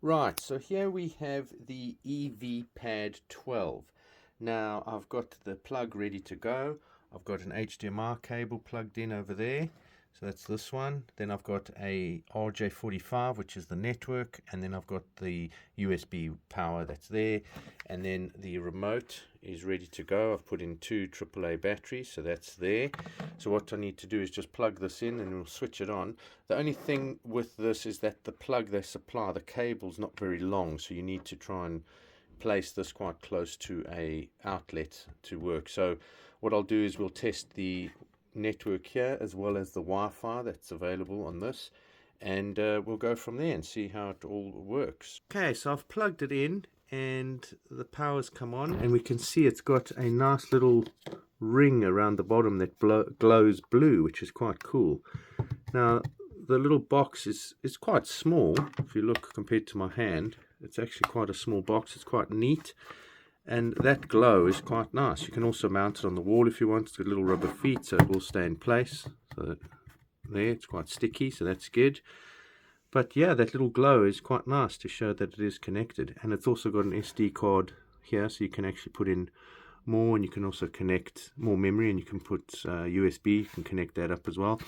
Right, so here we have the EVPAD 12. Now I've got the plug ready to go. I've got an HDMI cable plugged in over there. So that's this one. Then I've got a RJ45, which is the network, and then I've got the USB power that's there. And then the remote is ready to go. I've put in two AAA batteries, so that's there. So what I need to do is just plug this in and we'll switch it on. The only thing with this is that the plug they supply, the cable's not very long, so you need to try and place this quite close to a outlet to work. So what I'll do is we'll test the network here as well as the Wi-Fi that's available on this, and we'll go from there and see how it all works. Okay, so I've plugged it in and the power's come on, and we can see it's got a nice little ring around the bottom that glows blue, which is quite cool. Now the little box is quite small. If you look compared to my hand, it's actually quite a small box. It's quite neat, and that glow is quite nice. You can also mount it on the wall if you want. It's got little rubber feet, so it will stay in place. So there, it's quite sticky, so that's good. But yeah, that little glow is quite nice to show that it is connected. And it's also got an SD card here, so you can actually put in more, and you can also connect more memory, and you can put USB, you can connect that up as well.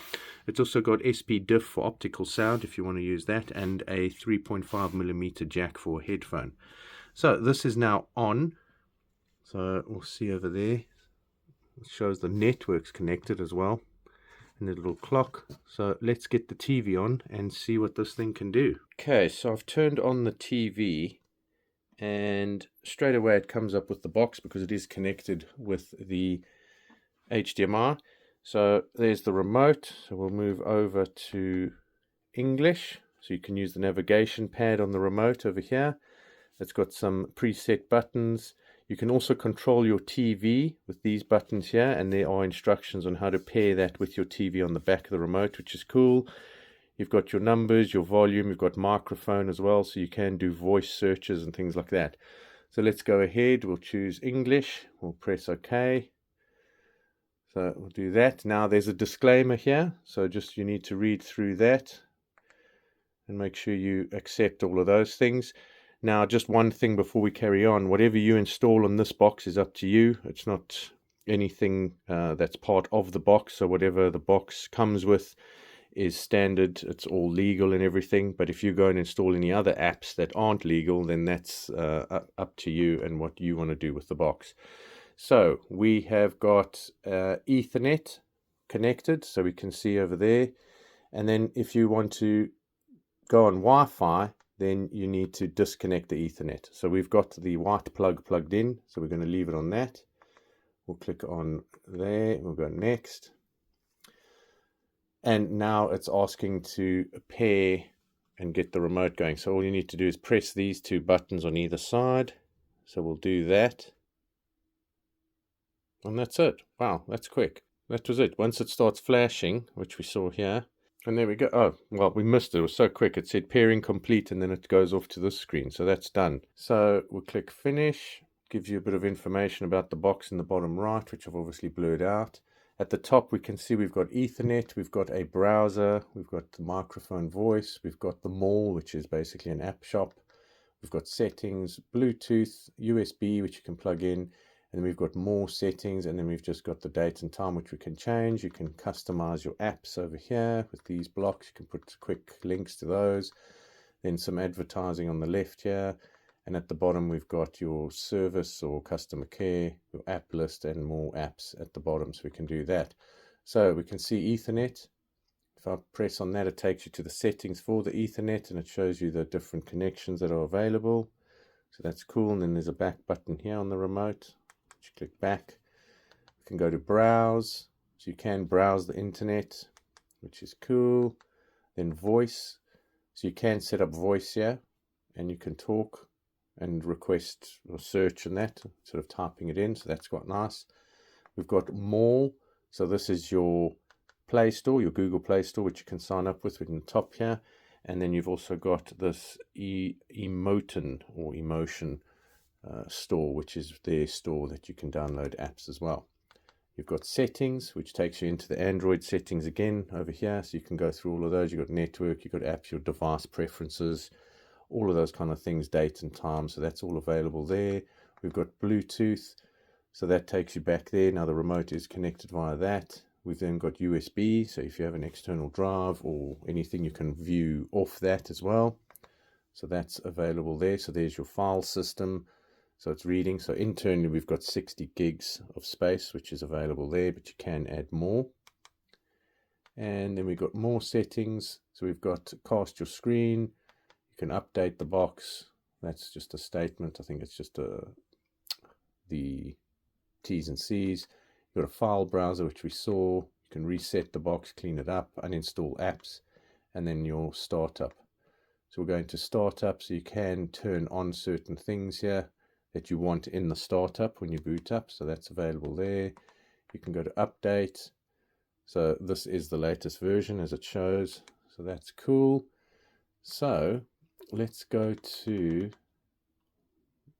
It's also got SP diff for optical sound if you want to use that, and a 3.5mm jack for a headphone. So this is now on. So we'll see over there, it shows the network's connected as well, and the little clock. So let's get the TV on and see what this thing can do. Okay, so I've turned on the TV, and straight away it comes up with the box because it is connected with the HDMI. So there's the remote. So we'll move over to English. So you can use the navigation pad on the remote over here. It's got some preset buttons. You can also control your TV with these buttons here, and there are instructions on how to pair that with your TV on the back of the remote, which is cool. You've got your numbers, your volume, you've got microphone as well, so you can do voice searches and things like that. So let's go ahead, we'll choose English, we'll press OK. So we'll do that. Now there's a disclaimer here, so just you need to read through that and make sure you accept all of those things. Now, just one thing before we carry on, whatever you install on this box is up to you. It's not anything that's part of the box, so whatever the box comes with is standard. It's all legal and everything, but if you go and install any other apps that aren't legal, then that's up to you and what you want to do with the box. So we have got Ethernet connected, so we can see over there, and then if you want to go on Wi-Fi, then you need to disconnect the Ethernet. So we've got the white plug plugged in, so we're going to leave it on that. We'll click on there, we'll go next. And now it's asking to pair and get the remote going. So all you need to do is press these two buttons on either side. So we'll do that. And that's it. Wow, that's quick. That was it. Once it starts flashing, which we saw here, and there we go. Oh, well, we missed it. It was so quick. It said pairing complete, and then it goes off to this screen. So that's done. So we'll click finish. Gives you a bit of information about the box in the bottom right, which I've obviously blurred out. At the top, we can see we've got Ethernet, we've got a browser, we've got the microphone voice, we've got the mall, which is basically an app shop. We've got settings, Bluetooth, USB, which you can plug in. And then we've got more settings, and then we've just got the date and time, which we can change. You can customize your apps over here with these blocks. You can put quick links to those. Then some advertising on the left here. And at the bottom, we've got your service or customer care, your app list, and more apps at the bottom. So we can do that. So we can see Ethernet. If I press on that, it takes you to the settings for the Ethernet, and it shows you the different connections that are available. So that's cool. And then there's a back button here on the remote. You click back, you can go to browse, so you can browse the internet, which is cool. Then voice, so you can set up voice here, and you can talk and request or search and that, sort of typing it in, so that's quite nice. We've got more, so this is your Play Store, your Google Play Store, which you can sign up with in the top here. And then you've also got this emotion store, which is their store that you can download apps as well. You've got settings, which takes you into the Android settings again over here, so you can go through all of those. You've got network, you've got apps, your device preferences, all of those kind of things, date and time. So that's all available there. We've got Bluetooth, so that takes you back there. Now the remote is connected via that. We've then got USB, so if you have an external drive or anything, you can view off that as well. So that's available there. So there's your file system. So it's reading. So internally we've got 60 gigs of space, which is available there, but you can add more. And then we've got more settings. So we've got cast your screen. You can update the box. That's just a statement. I think it's just the T's and C's. You've got a file browser, which we saw. You can reset the box, clean it up, uninstall apps, and then your startup. So we're going to startup, so you can turn on certain things here that you want in the startup when you boot up. So that's available there. You can go to update. So this is the latest version as it shows. So that's cool. So let's go to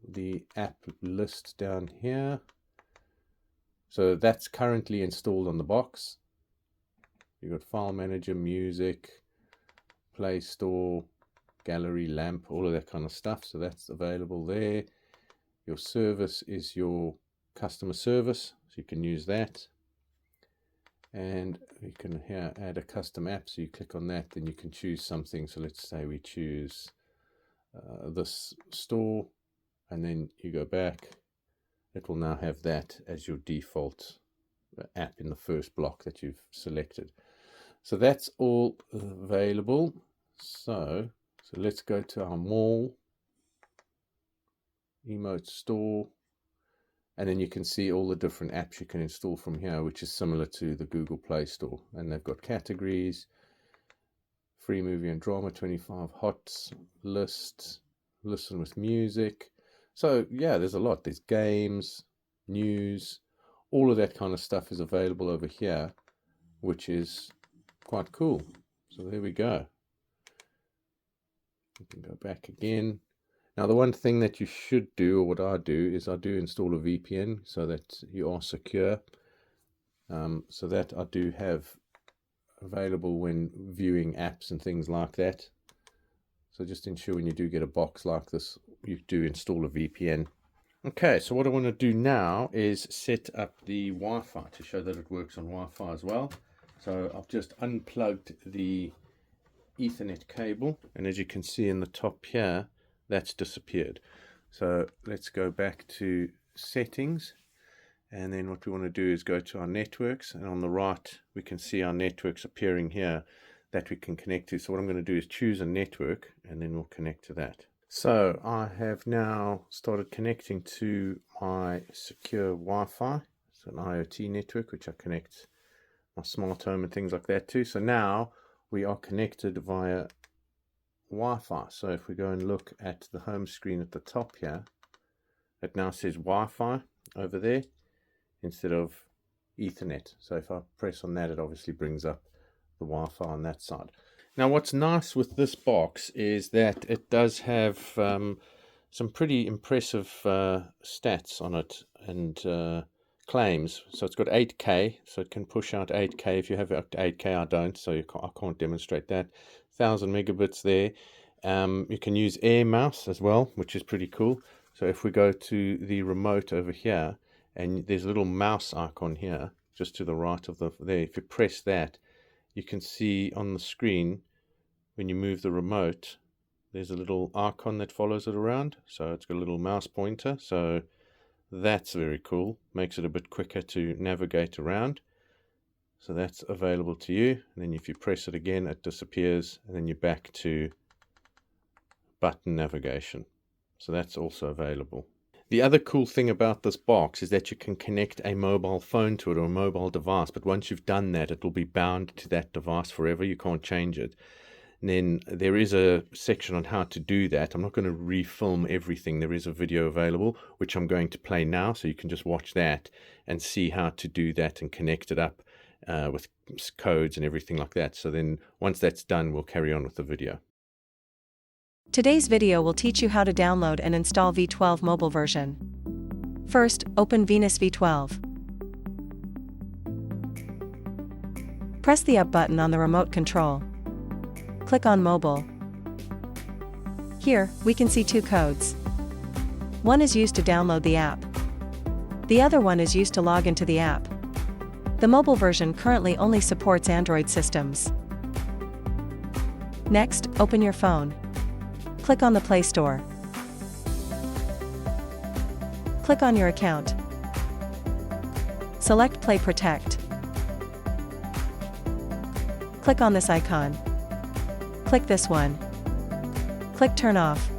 the app list down here. So that's currently installed on the box. You've got File Manager, Music, Play Store, Gallery, Lamp, all of that kind of stuff. So that's available there. Your service is your customer service, so you can use that. And you can here add a custom app, so you click on that, then you can choose something. So let's say we choose this store, and then you go back. It will now have that as your default app in the first block that you've selected. So that's all available. So let's go to our mall, emote store, and then you can see all the different apps you can install from here, which is similar to the Google Play Store. And they've got categories, free movie and drama, 25 hots, list, listen with music. So yeah, there's a lot. There's games, news, all of that kind of stuff is available over here, which is quite cool. So there we go. You can go back again. Now the one thing that you should do, or what I do, is I do install a VPN so that you are secure. So that I do have available when viewing apps and things like that. So just ensure when you do get a box like this, you do install a VPN. Okay, so what I want to do now is set up the Wi-Fi to show that it works on Wi-Fi as well. So I've just unplugged the Ethernet cable, and as you can see in the top here, that's disappeared. So let's go back to settings, and then what we want to do is go to our networks, and on the right we can see our networks appearing here that we can connect to. So what I'm going to do is choose a network, and then we'll connect to that. So I have now started connecting to my secure Wi-Fi. It's an IoT network which I connect my smart home and things like that too. So now we are connected via Wi-Fi. So if we go and look at the home screen at the top here, it now says Wi-Fi over there instead of Ethernet. So if I press on that, it obviously brings up the Wi-Fi on that side. Now what's nice with this box is that it does have some pretty impressive stats on it and claims. So it's got 8K, so it can push out 8K. If you have 8K, I don't, so I can't demonstrate that. 1000 megabits there. You can use air mouse as well, which is pretty cool. So if we go to the remote over here, and there's a little mouse icon here just to the right of there, if you press that, you can see on the screen when you move the remote, there's a little icon that follows it around. So it's got a little mouse pointer. So that's very cool. Makes it a bit quicker to navigate around. So that's available to you. And then if you press it again, it disappears. And then you're back to button navigation. So that's also available. The other cool thing about this box is that you can connect a mobile phone to it or a mobile device. But once you've done that, it will be bound to that device forever. You can't change it. And then there is a section on how to do that. I'm not going to refilm everything. There is a video available, which I'm going to play now. So you can just watch that and see how to do that and connect it up with codes and everything like that. So then once that's done, we'll carry on with the video. Today's video will teach you how to download and install V12 mobile version. First, open Venus V12. Press the up button on the remote control. Click on Mobile. Here, we can see two codes. One is used to download the app. The other one is used to log into the app. The mobile version currently only supports Android systems. Next, open your phone. Click on the Play Store. Click on your account. Select Play Protect. Click on this icon. Click this one. Click Turn Off.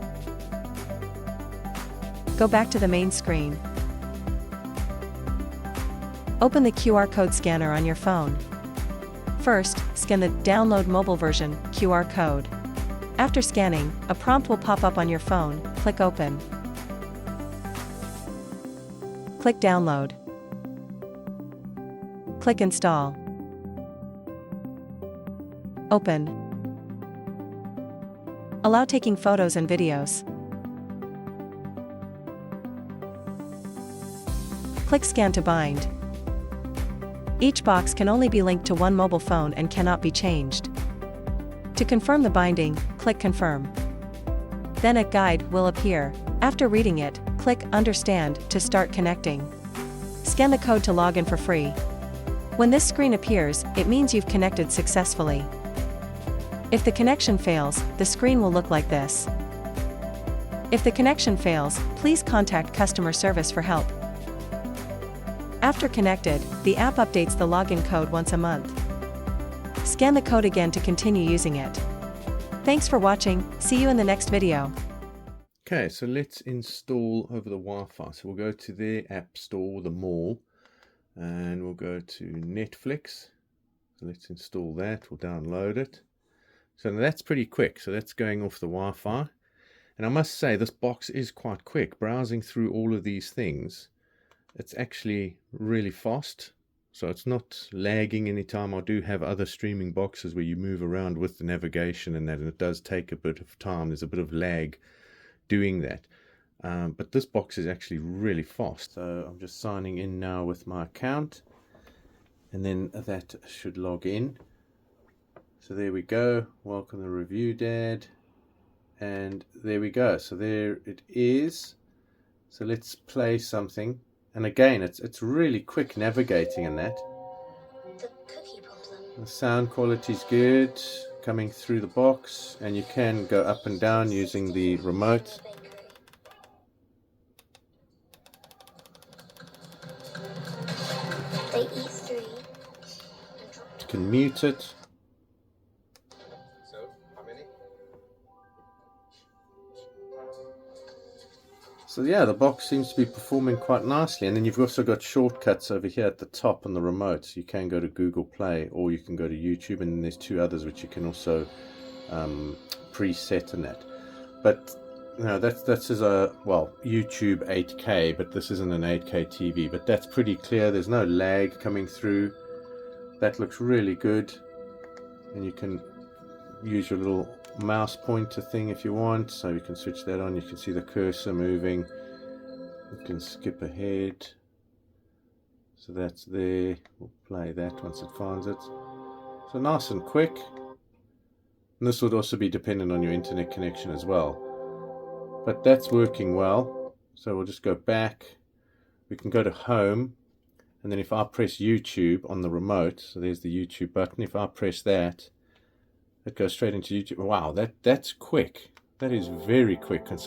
Go back to the main screen. Open the QR code scanner on your phone. First, scan the Download Mobile Version QR code. After scanning, a prompt will pop up on your phone. Click Open. Click Download. Click Install. Open. Allow taking photos and videos. Click Scan to bind. Each box can only be linked to one mobile phone and cannot be changed. To confirm the binding, click Confirm. Then a guide will appear. After reading it, click Understand to start connecting. Scan the code to log in for free. When this screen appears, it means you've connected successfully. If the connection fails, the screen will look like this. If the connection fails, please contact customer service for help. After connected, the app updates the login code once a month. Scan the code again to continue using it. Thanks for watching. See you in the next video. Okay, so let's install over the Wi-Fi. So we'll go to their app store, the mall, and we'll go to Netflix. So let's install that. We'll download it. So that's pretty quick. So that's going off the Wi-Fi. And I must say, this box is quite quick. Browsing through all of these things, it's actually really fast. So it's not lagging anytime. I do have other streaming boxes where you move around with the navigation and that, and it does take a bit of time. There's a bit of lag doing that. But this box is actually really fast. So I'm just signing in now with my account, and then that should log in. So there we go. Welcome to Review Dad. And there we go. So there it is. So let's play something. And again, it's really quick navigating in that. The cookie problem. The sound quality is good, coming through the box, and you can go up and down using the remote. They eat three. You can mute it. So, how many? So yeah, the box seems to be performing quite nicely. And then you've also got shortcuts over here at the top on the remote. So you can go to Google Play, or you can go to YouTube, and then there's two others which you can also preset in that. But you know, this is a, well, YouTube 8K, but this isn't an 8K TV. But that's pretty clear. There's no lag coming through. That looks really good. And you can use your little mouse pointer thing if you want, so you can switch that on. You can see the cursor moving. You can skip ahead, so that's there. We'll play that once it finds it. So nice and quick. And this would also be dependent on your internet connection as well, but that's working well. So we'll just go back. We can go to home, and then if I press YouTube on the remote, so there's the YouTube button, if I press that, it goes straight into YouTube. Wow, that's quick. That is very quick. And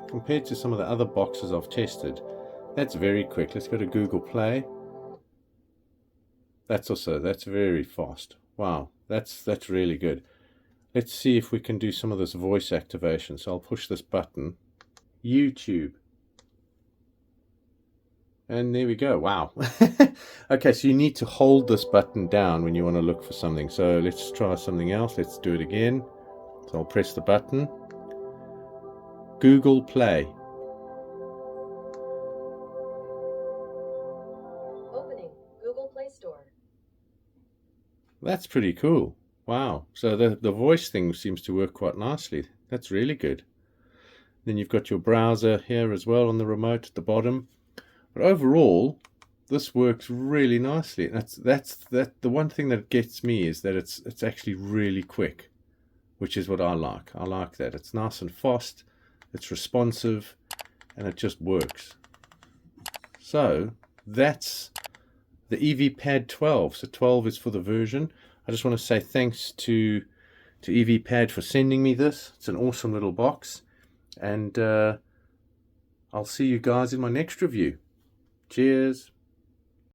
compared to some of the other boxes I've tested, that's very quick. Let's go to Google Play. That's very fast. Wow, that's really good. Let's see if we can do some of this voice activation. So I'll push this button. YouTube. And there we go. Wow. Okay, so you need to hold this button down when you want to look for something. So let's try something else. Let's do it again. So I'll press the button. Google Play. Opening Google Play Store. That's pretty cool. Wow. So the voice thing seems to work quite nicely. That's really good. Then you've got your browser here as well on the remote at the bottom. But overall, this works really nicely. That's the one thing that gets me, is that it's actually really quick. which is what I like. I like that. It's nice and fast, it's responsive, and it just works. So that's the EVPAD 12. So 12 is for the version. I just want to say thanks to EVPAD for sending me this. It's an awesome little box. And I'll see you guys in my next review. Cheers.